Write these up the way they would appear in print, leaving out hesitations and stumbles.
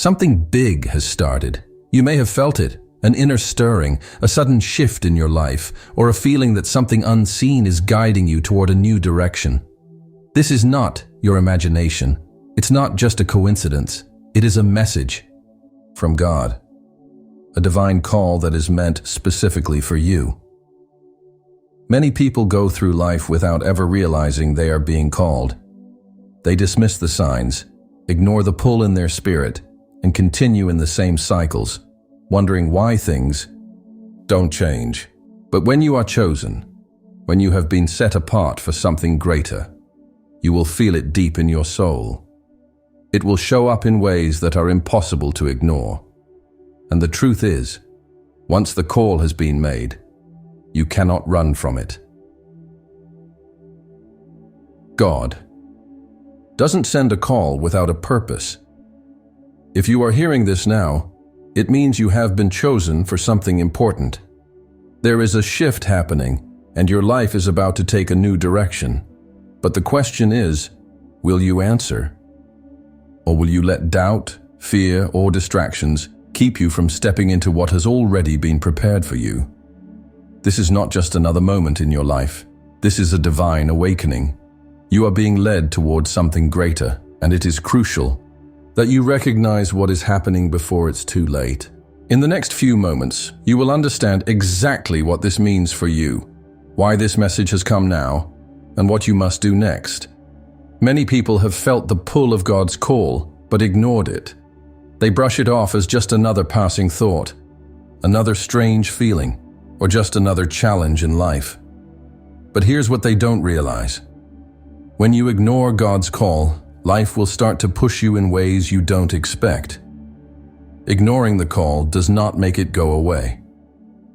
Something big has started. You may have felt it, an inner stirring, a sudden shift in your life, or a feeling that something unseen is guiding you toward a new direction. This is not your imagination. It's not just a coincidence. It is a message from God, a divine call that is meant specifically for you. Many people go through life without ever realizing they are being called. They dismiss the signs, ignore the pull in their spirit, and continue in the same cycles, wondering why things don't change. But when you are chosen, when you have been set apart for something greater, you will feel it deep in your soul. It will show up in ways that are impossible to ignore. And the truth is, once the call has been made, you cannot run from it. God doesn't send a call without a purpose. If you are hearing this now, it means you have been chosen for something important. There is a shift happening, and your life is about to take a new direction. But the question is, will you answer? Or will you let doubt, fear, or distractions keep you from stepping into what has already been prepared for you? This is not just another moment in your life. This is a divine awakening. You are being led towards something greater, and it is crucial that you recognize what is happening before it's too late. In the next few moments, you will understand exactly what this means for you, why this message has come now, and what you must do next. Many people have felt the pull of God's call, but ignored it. They brush it off as just another passing thought, another strange feeling, or just another challenge in life. But here's what they don't realize. When you ignore God's call, life will start to push you in ways you don't expect. Ignoring the call does not make it go away.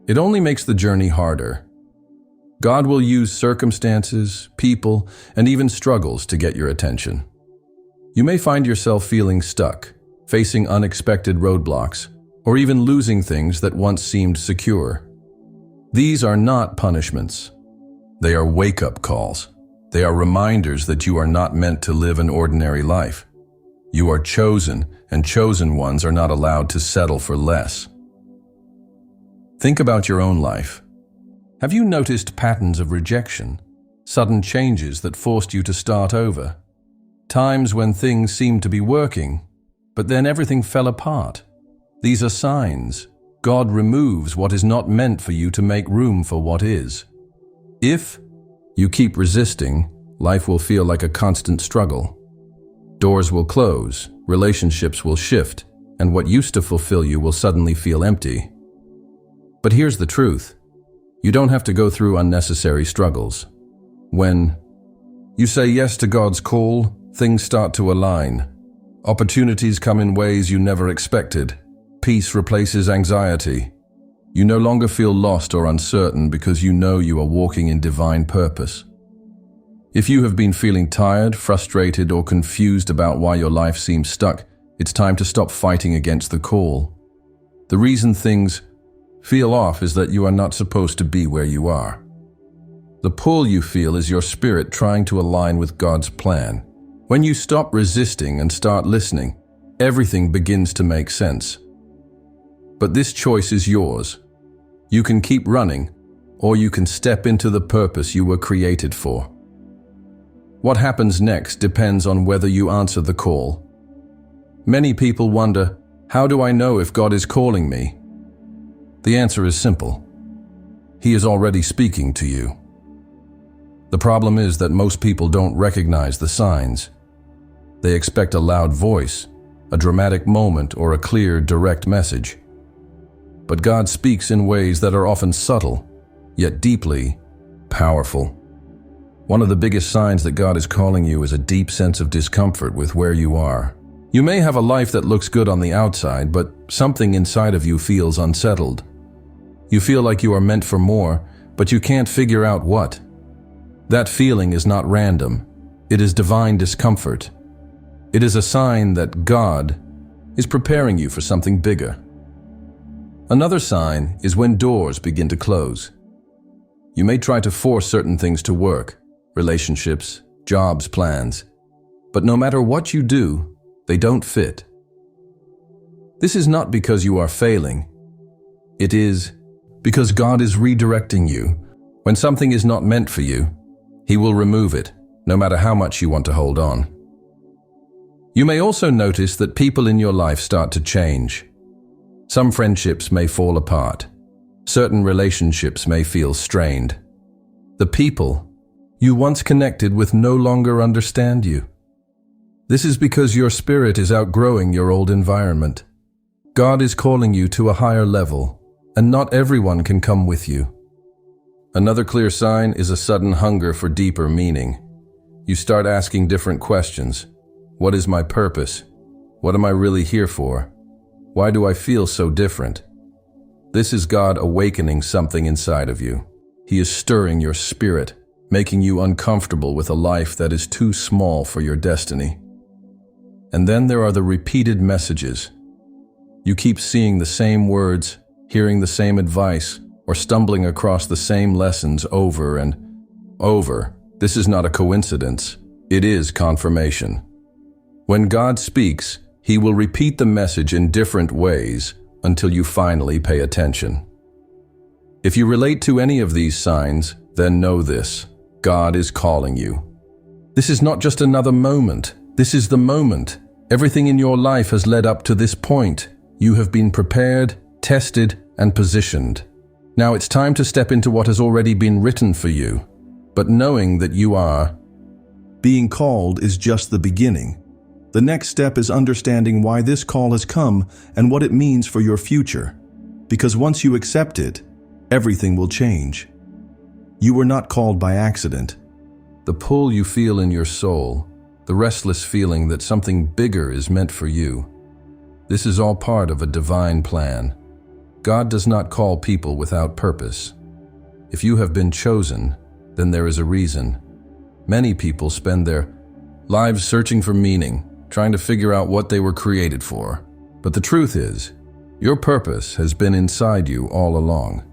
It only makes the journey harder. God will use circumstances, people, and even struggles to get your attention. You may find yourself feeling stuck, facing unexpected roadblocks, or even losing things that once seemed secure. These are not punishments. They are wake-up calls. They are reminders that you are not meant to live an ordinary life. You are chosen, and chosen ones are not allowed to settle for less. Think about your own life. Have you noticed patterns of rejection, sudden changes that forced you to start over? Times when things seemed to be working, but then everything fell apart. These are signs. God removes what is not meant for you to make room for what is. If you keep resisting, life will feel like a constant struggle. Doors will close, relationships will shift, and what used to fulfill you will suddenly feel empty. But here's the truth. You don't have to go through unnecessary struggles. When you say yes to God's call, things start to align. Opportunities come in ways you never expected. Peace replaces anxiety. You no longer feel lost or uncertain because you know you are walking in divine purpose. If you have been feeling tired, frustrated, or confused about why your life seems stuck, it's time to stop fighting against the call. The reason things feel off is that you are not supposed to be where you are. The pull you feel is your spirit trying to align with God's plan. When you stop resisting and start listening, everything begins to make sense. But this choice is yours. You can keep running, or you can step into the purpose you were created for. What happens next depends on whether you answer the call. Many people wonder, how do I know if God is calling me? The answer is simple. He is already speaking to you. The problem is that most people don't recognize the signs. They expect a loud voice, a dramatic moment, or a clear, direct message. But God speaks in ways that are often subtle, yet deeply powerful. One of the biggest signs that God is calling you is a deep sense of discomfort with where you are. You may have a life that looks good on the outside, but something inside of you feels unsettled. You feel like you are meant for more, but you can't figure out what. That feeling is not random. It is divine discomfort. It is a sign that God is preparing you for something bigger. Another sign is when doors begin to close. You may try to force certain things to work, relationships, jobs, plans, but no matter what you do, they don't fit. This is not because you are failing. It is because God is redirecting you. When something is not meant for you, He will remove it, no matter how much you want to hold on. You may also notice that people in your life start to change. Some friendships may fall apart. Certain relationships may feel strained. The people you once connected with no longer understand you. This is because your spirit is outgrowing your old environment. God is calling you to a higher level, and not everyone can come with you. Another clear sign is a sudden hunger for deeper meaning. You start asking different questions. What is my purpose? What am I really here for? Why do I feel so different? This is God awakening something inside of you. He is stirring your spirit, making you uncomfortable with a life that is too small for your destiny. And then there are the repeated messages. You keep seeing the same words, hearing the same advice, or stumbling across the same lessons over and over. This is not a coincidence. It is confirmation. When God speaks, He will repeat the message in different ways until you finally pay attention. If you relate to any of these signs, then know this: God is calling you. This is not just another moment. This is the moment. Everything in your life has led up to this point. You have been prepared, tested, and positioned. Now it's time to step into what has already been written for you. But knowing that you are being called is just the beginning. The next step is understanding why this call has come and what it means for your future. Because once you accept it, everything will change. You were not called by accident. The pull you feel in your soul, the restless feeling that something bigger is meant for you, this is all part of a divine plan. God does not call people without purpose. If you have been chosen, then there is a reason. Many people spend their lives searching for meaning, trying to figure out what they were created for. But the truth is, your purpose has been inside you all along.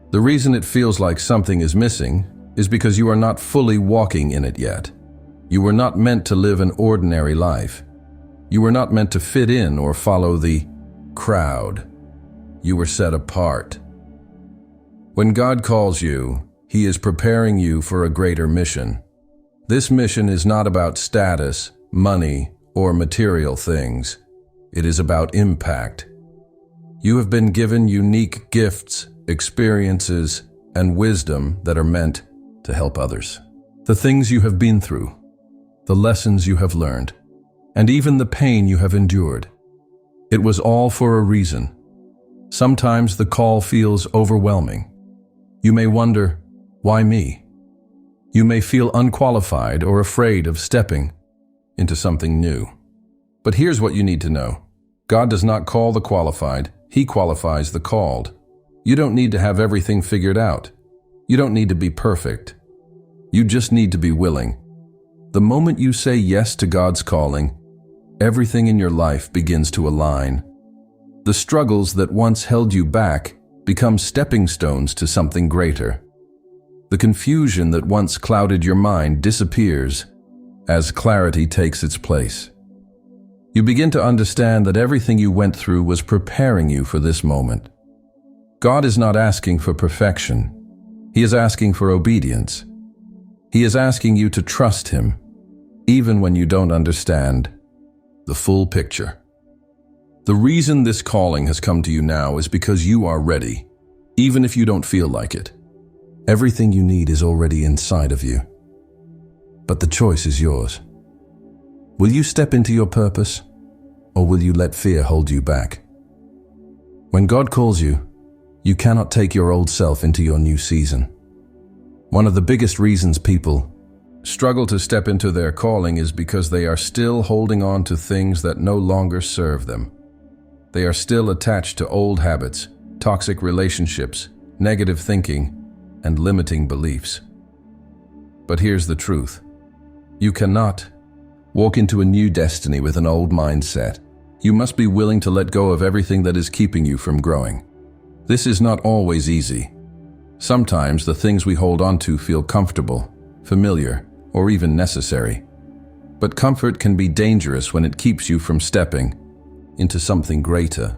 The reason it feels like something is missing is because you are not fully walking in it yet. You were not meant to live an ordinary life. You were not meant to fit in or follow the crowd. You were set apart. When God calls you, He is preparing you for a greater mission. This mission is not about status, money, or material things. It is about impact. You have been given unique gifts, experiences, and wisdom that are meant to help others. The things you have been through, the lessons you have learned, and even the pain you have endured. It was all for a reason. Sometimes the call feels overwhelming. You may wonder, why me? You may feel unqualified or afraid of stepping into something new. But here's what you need to know. God does not call the qualified, He qualifies the called. You don't need to have everything figured out. You don't need to be perfect. You just need to be willing. The moment you say yes to God's calling, everything in your life begins to align. The struggles that once held you back become stepping stones to something greater. The confusion that once clouded your mind disappears as clarity takes its place. You begin to understand that everything you went through was preparing you for this moment. God is not asking for perfection. He is asking for obedience. He is asking you to trust Him, even when you don't understand the full picture. The reason this calling has come to you now is because you are ready, even if you don't feel like it. Everything you need is already inside of you. But the choice is yours. Will you step into your purpose, or will you let fear hold you back? When God calls you, you cannot take your old self into your new season. One of the biggest reasons people struggle to step into their calling is because they are still holding on to things that no longer serve them. They are still attached to old habits, toxic relationships, negative thinking, and limiting beliefs. But here's the truth. You cannot walk into a new destiny with an old mindset. You must be willing to let go of everything that is keeping you from growing. This is not always easy. Sometimes the things we hold on to feel comfortable, familiar, or even necessary. But comfort can be dangerous when it keeps you from stepping into something greater.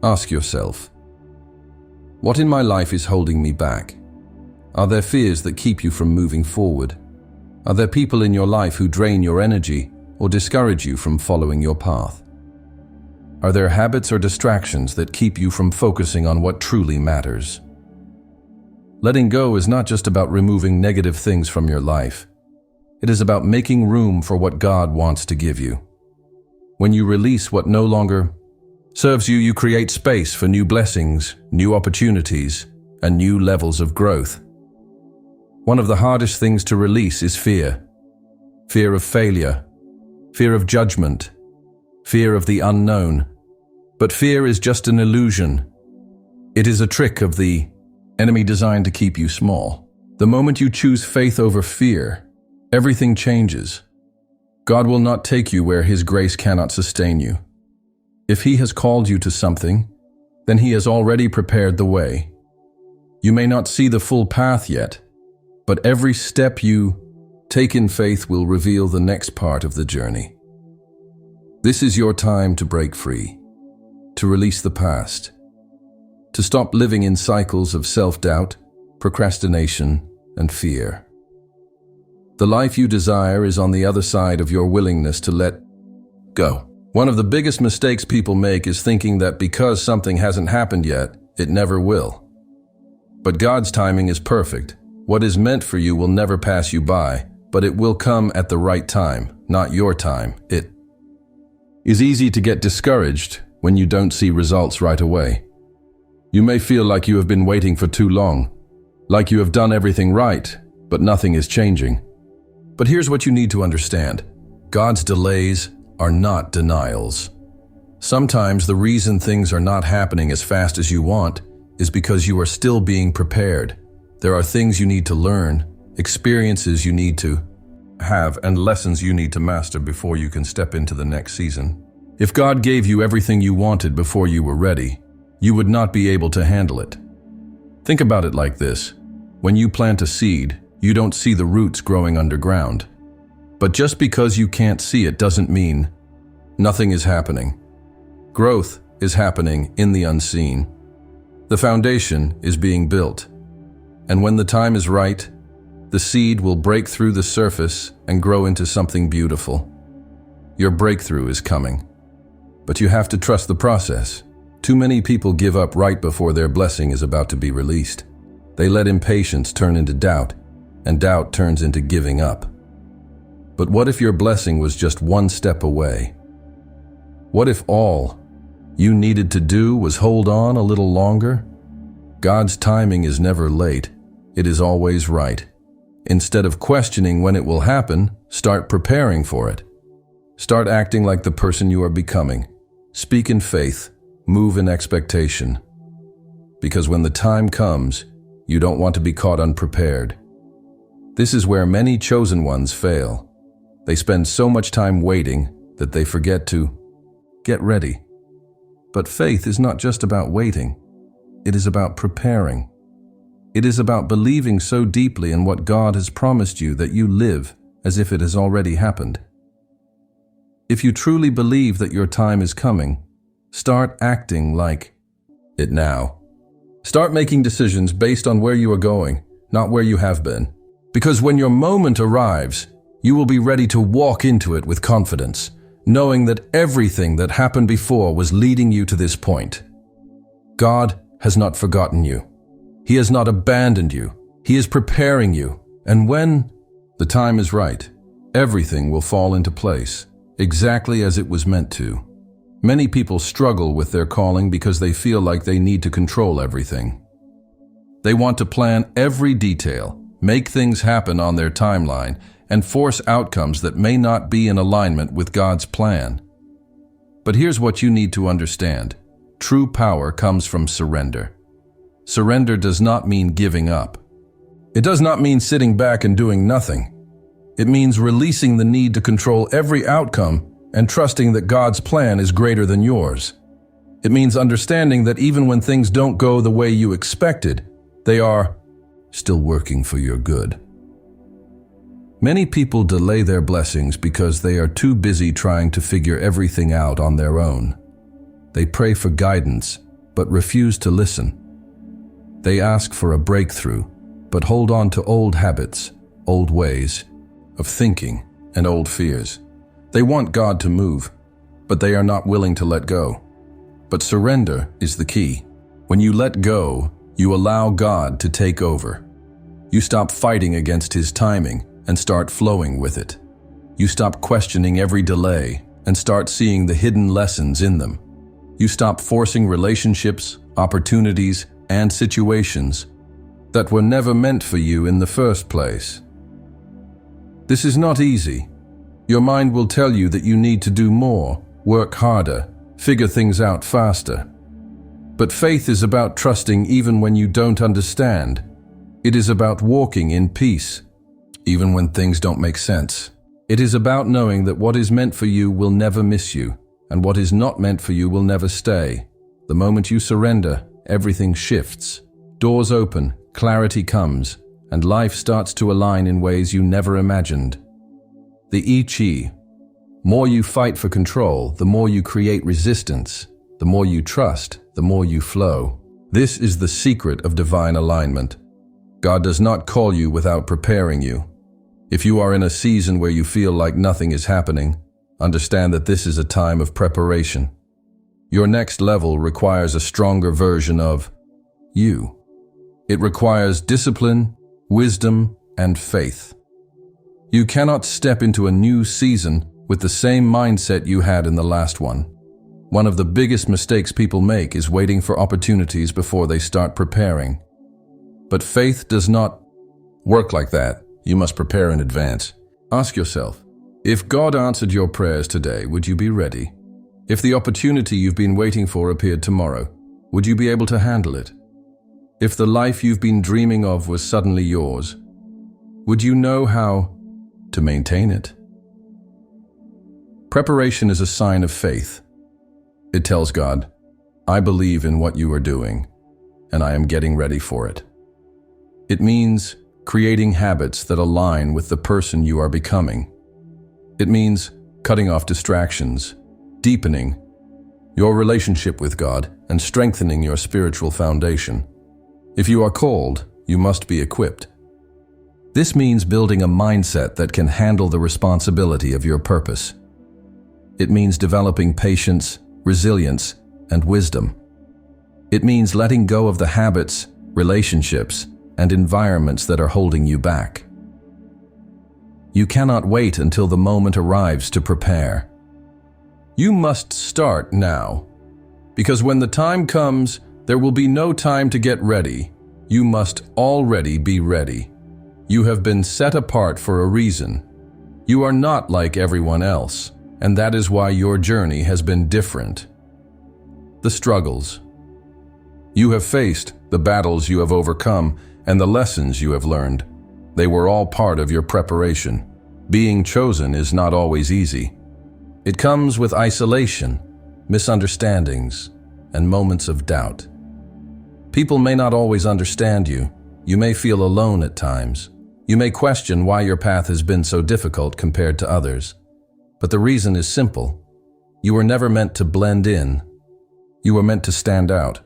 Ask yourself, what in my life is holding me back? Are there fears that keep you from moving forward? Are there people in your life who drain your energy or discourage you from following your path? Are there habits or distractions that keep you from focusing on what truly matters? Letting go is not just about removing negative things from your life. It is about making room for what God wants to give you. When you release what no longer serves you, you create space for new blessings, new opportunities, and new levels of growth. One of the hardest things to release is fear. Fear of failure, fear of judgment, fear of the unknown. But fear is just an illusion. It is a trick of the enemy designed to keep you small. The moment you choose faith over fear, everything changes. God will not take you where His grace cannot sustain you. If He has called you to something, then He has already prepared the way. You may not see the full path yet, but every step you take in faith will reveal the next part of the journey. This is your time to break free, to release the past, to stop living in cycles of self-doubt, procrastination, and fear. The life you desire is on the other side of your willingness to let go. One of the biggest mistakes people make is thinking that because something hasn't happened yet, it never will. But God's timing is perfect. What is meant for you will never pass you by, but it will come at the right time, not your time. It is easy to get discouraged when you don't see results right away. You may feel like you have been waiting for too long, like you have done everything right, but nothing is changing. But here's what you need to understand. God's delays are not denials. Sometimes the reason things are not happening as fast as you want is because you are still being prepared. There are things you need to learn, experiences you need to have, and lessons you need to master before you can step into the next season. If God gave you everything you wanted before you were ready, you would not be able to handle it. Think about it like this. When you plant a seed, you don't see the roots growing underground. But just because you can't see it doesn't mean nothing is happening. Growth is happening in the unseen. The foundation is being built. And when the time is right, the seed will break through the surface and grow into something beautiful. Your breakthrough is coming. But you have to trust the process. Too many people give up right before their blessing is about to be released. They let impatience turn into doubt, and doubt turns into giving up. But what if your blessing was just one step away? What if all you needed to do was hold on a little longer? God's timing is never late. It is always right. Instead of questioning when it will happen, start preparing for it. Start acting like the person you are becoming. Speak in faith, move in expectation. Because when the time comes, you don't want to be caught unprepared. This is where many chosen ones fail. They spend so much time waiting that they forget to get ready. But faith is not just about waiting. It is about preparing. It is about believing so deeply in what God has promised you that you live as if it has already happened. If you truly believe that your time is coming, start acting like it now. Start making decisions based on where you are going, not where you have been. Because when your moment arrives, you will be ready to walk into it with confidence, knowing that everything that happened before was leading you to this point. God has not forgotten you. He has not abandoned you. He is preparing you. And when the time is right, everything will fall into place, exactly as it was meant to. Many people struggle with their calling because they feel like they need to control everything. They want to plan every detail, make things happen on their timeline, and force outcomes that may not be in alignment with God's plan. But here's what you need to understand. True power comes from surrender. Surrender does not mean giving up. It does not mean sitting back and doing nothing. It means releasing the need to control every outcome and trusting that God's plan is greater than yours. It means understanding that even when things don't go the way you expected, they are still working for your good. Many people delay their blessings because they are too busy trying to figure everything out on their own. They pray for guidance, but refuse to listen. They ask for a breakthrough, but hold on to old habits, old ways of thinking, and old fears. They want God to move, but they are not willing to let go. But surrender is the key. When you let go, you allow God to take over. You stop fighting against His timing and start flowing with it. You stop questioning every delay and start seeing the hidden lessons in them. You stop forcing relationships, opportunities, and situations that were never meant for you in the first place. This is not easy. Your mind will tell you that you need to do more, work harder, figure things out faster. But faith is about trusting even when you don't understand. It is about walking in peace, even when things don't make sense. It is about knowing that what is meant for you will never miss you, and what is not meant for you will never stay. The moment you surrender, everything shifts. Doors open, clarity comes, and life starts to align in ways you never imagined. The I Ching. More you fight for control, the more you create resistance. The more you trust, the more you flow. This is the secret of divine alignment. God does not call you without preparing you. If you are in a season where you feel like nothing is happening, understand that this is a time of preparation. Your next level requires a stronger version of you. It requires discipline, wisdom, and faith. You cannot step into a new season with the same mindset you had in the last one. One of the biggest mistakes people make is waiting for opportunities before they start preparing. But faith does not work like that. You must prepare in advance. Ask yourself, if God answered your prayers today, would you be ready? If the opportunity you've been waiting for appeared tomorrow, would you be able to handle it? If the life you've been dreaming of was suddenly yours, would you know how to maintain it? Preparation is a sign of faith. It tells God, I believe in what you are doing, and I am getting ready for it. It means creating habits that align with the person you are becoming. It means cutting off distractions, deepening your relationship with God, and strengthening your spiritual foundation. If you are called, you must be equipped. This means building a mindset that can handle the responsibility of your purpose. It means developing patience, resilience, and wisdom. It means letting go of the habits, relationships, and environments that are holding you back. You cannot wait until the moment arrives to prepare. You must start now, because when the time comes, there will be no time to get ready. You must already be ready. You have been set apart for a reason. You are not like everyone else, and that is why your journey has been different. The struggles you have faced, the battles you have overcome, and the lessons you have learned, they were all part of your preparation. Being chosen is not always easy. It comes with isolation, misunderstandings, and moments of doubt. People may not always understand you. You may feel alone at times. You may question why your path has been so difficult compared to others. But the reason is simple. You were never meant to blend in. You were meant to stand out.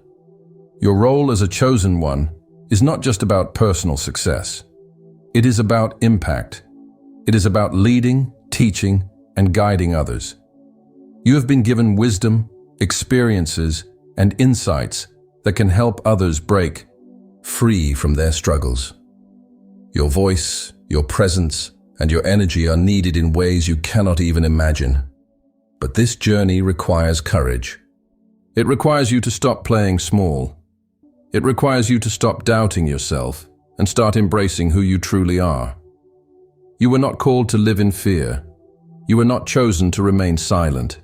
Your role as a chosen one is not just about personal success. It is about impact. It is about leading, teaching, and guiding others. You have been given wisdom, experiences, and insights that can help others break free from their struggles. Your voice, your presence, and your energy are needed in ways you cannot even imagine. But this journey requires courage. It requires you to stop playing small. It requires you to stop doubting yourself and start embracing who you truly are. You were not called to live in fear. You were not chosen to remain silent.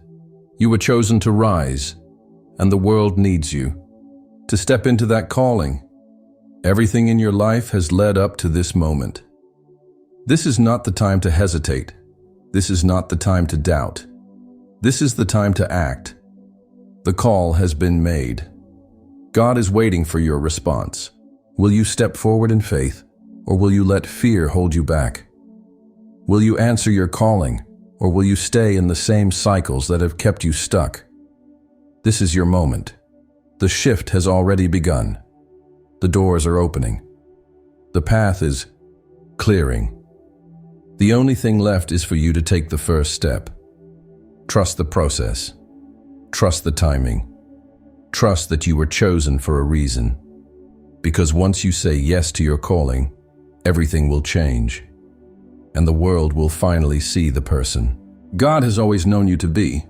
You were chosen to rise, and the world needs you to step into that calling. Everything in your life has led up to this moment. This is not the time to hesitate. This is not the time to doubt. This is the time to act. The call has been made. God is waiting for your response. Will you step forward in faith, or will you let fear hold you back? Will you answer your calling, or will you stay in the same cycles that have kept you stuck? This is your moment. The shift has already begun. The doors are opening. The path is clearing. The only thing left is for you to take the first step. Trust the process. Trust the timing. Trust that you were chosen for a reason. Because once you say yes to your calling, everything will change, and the world will finally see the person God has always known you to be.